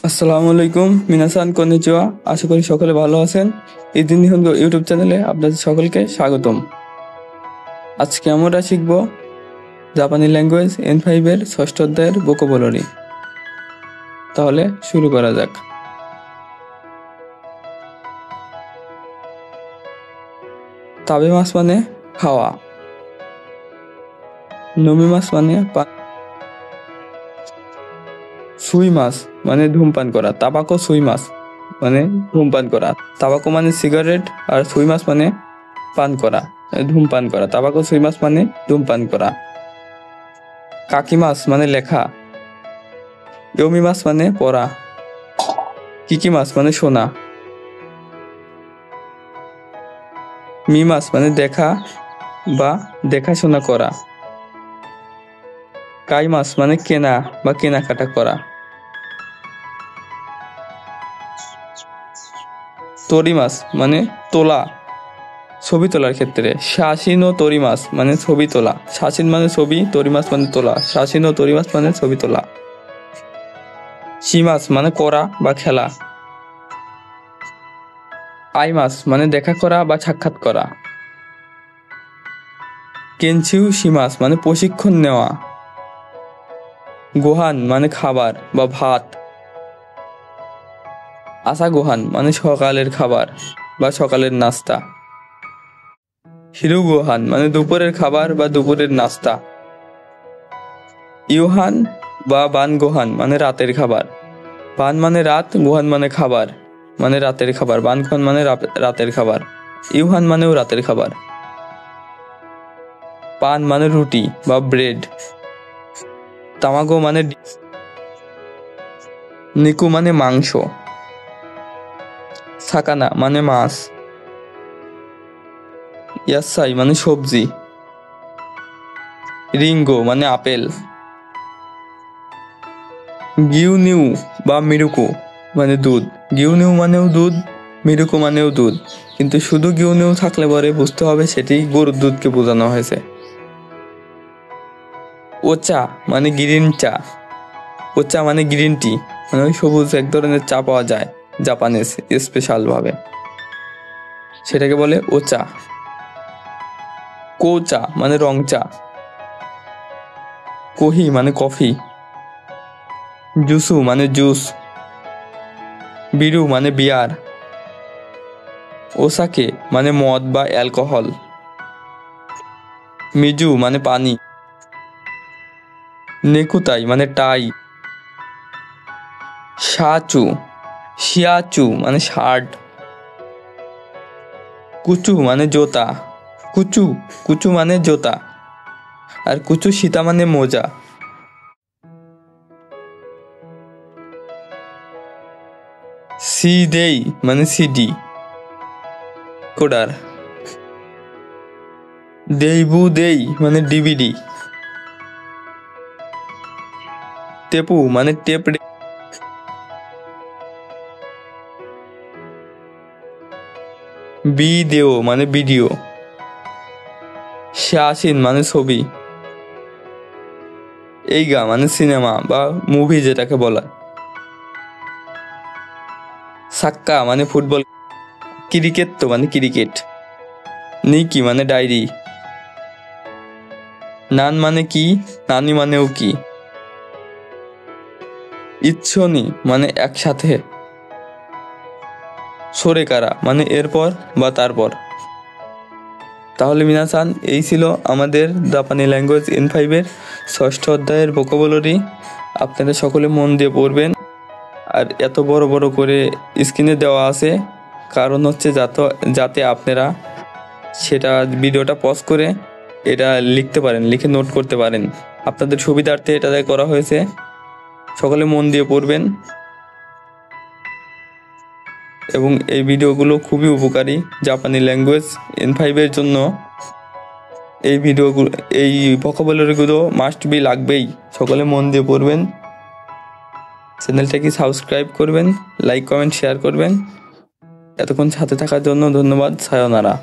আসসালামু আলাইকুম, মিনাসান কন্নিচিওয়া। আশা করি সকলে ভালো আছেন। ইদিন নিহনগো ইউটিউব চ্যানেলে আপনাদের সকলকে স্বাগতম। আজকে আমরা শিখব জাপানি ল্যাঙ্গুয়েজ N5 এর ষষ্ঠ অধ্যায়ের ভোকাবুলারি। তাহলে শুরু করা যাক। তাবেমাস মানে খাওয়া, নমিমাস মানে সুইমাস মানে ধূমপান করা, তাবাকো সুইমাস মানে ধূমপান করা। তাবাকো মানে সিগারেট আর সুইমাস মানে পান করা, ধূমপান করা। তাবাকো সুইমাস মানে ধূমপান করা। কাকিমাস মানে লেখা, ইয়োমিমাস মানে পড়া, কিকিমাস মানে শোনা, মিমাস মানে দেখা বা দেখাশোনা করা, কাইমাস মানে কেনা বা কেনাকাটা করা, তরিমাস মানে তোলা, ছবি তোলার ক্ষেত্রে। শাসিন ও তরিমাস মানে ছবি তোলা। শাসিন মানে ছবি, তরিমাস মানে তোলা। শাসিন ও তরিমাস মানে ছবি তোলা। শিমাস মানে করা বা খেলা। আইমাস মানে দেখা করা বা সাক্ষাৎ করা। কেনচিউ শিমাস মানে প্রশিক্ষণ নেওয়া। গোহান মানে খাবার বা ভাত। আসা গোহান মানে সকালের খাবার বা সকালের নাস্তা। হিরু গোহান মানে দুপুরের খাবার বা দুপুরের নাস্তা। ইউহান বা বান গোহান মানে রাতের খাবার। বান মানে রাত, গোহান মানে খাবার মানে রাতের খাবার। বান গোহান মানে রাতের খাবার। ইউহান মানেও রাতের খাবার। পান মানে রুটি বা ব্রেড। তামাগো মানে নিকু মানে মাংস। সাকানা মানে মাছ। ইয়াসাই মানে সবজি। রিঙ্গো মানে আপেল। গিউনিউ বা মিরুকু মানে দুধ। গিউনিউ মানেও দুধ, মিরুকু মানেও দুধ, কিন্তু শুধু গিউনিউ থাকলে পরে বুঝতে হবে সেটি গরুর দুধকে বোঝানো হয়েছে। ওচা মানে গ্রিন চা। ওচা মানে গ্রিন টি, মানে ওই সবুজ এক ধরনের চা পাওয়া যায় জাপানিজ স্পেশাল ভাবে, সেটাকে বলে ওচা। কোচা মানে রং চা। কোহি মানে কফি। জুসু মানে জুস। বিরু মানে বিয়ার। ওসাকে মানে মদ বা অ্যালকোহল। মিজু মানে পানি। নেকুতাই মানে টাই। শাচু শিয়াচু মানে শার্ট। কুচু মানে জোতা। কুচু কুচু মানে জোতা, আর কুচু সীতা মানে মোজা। সিদেই মানে সিডি কোডার। দেইবু দেই মানে ডিভিডি। টেপু মানে টেপ। ভিডিও মানে ভিডিও। শাসিন মানে ছবি। এইগা মানে সিনেমা বা মুভি যেটাকে বলা। সাক্কা মানে ফুটবল। ক্রিকেট তো মানে ক্রিকেট। নিকি মানে ডায়েরি। নান মানে কি, নানি মানেও কি। ইচ্ছনি মানে একসাথে। সোরেকারা মানে এরপর বা তারপর। তাহলে মিনাসান, এই ছিল আমাদের জাপানি ল্যাঙ্গুয়েজ N5 এর ষষ্ঠ অধ্যায়ের ভোকাবুলারি। আপনারা সকলে মন দিয়ে পড়বেন। আর এত বড় বড় করে স্ক্রিনে দেওয়া আছে, কারণ হচ্ছে যাতে আপনারা সেটা ভিডিওটা পজ করে এটা লিখতে পারেন, লিখে নোট করতে পারেন। আপনাদের সুবিধার্থে এটা করা হয়েছে। সকলে মন দিয়ে পড়বেন এবং এই ভিডিওগুলো খুবই উপকারী জাপানি ল্যাঙ্গুয়েজ N5 এর জন্য। এই ভিডিওগুলো, এই ভোকাবুলারিগুলো মাস্ট বি লাগবেই। সকলে মন দিয়ে পড়বেন। চ্যানেলটাকে সাবস্ক্রাইব করবেন, লাইক কমেন্ট শেয়ার করবেন। এতক্ষণ সাথে থাকার জন্য ধন্যবাদ। সায়োনারা।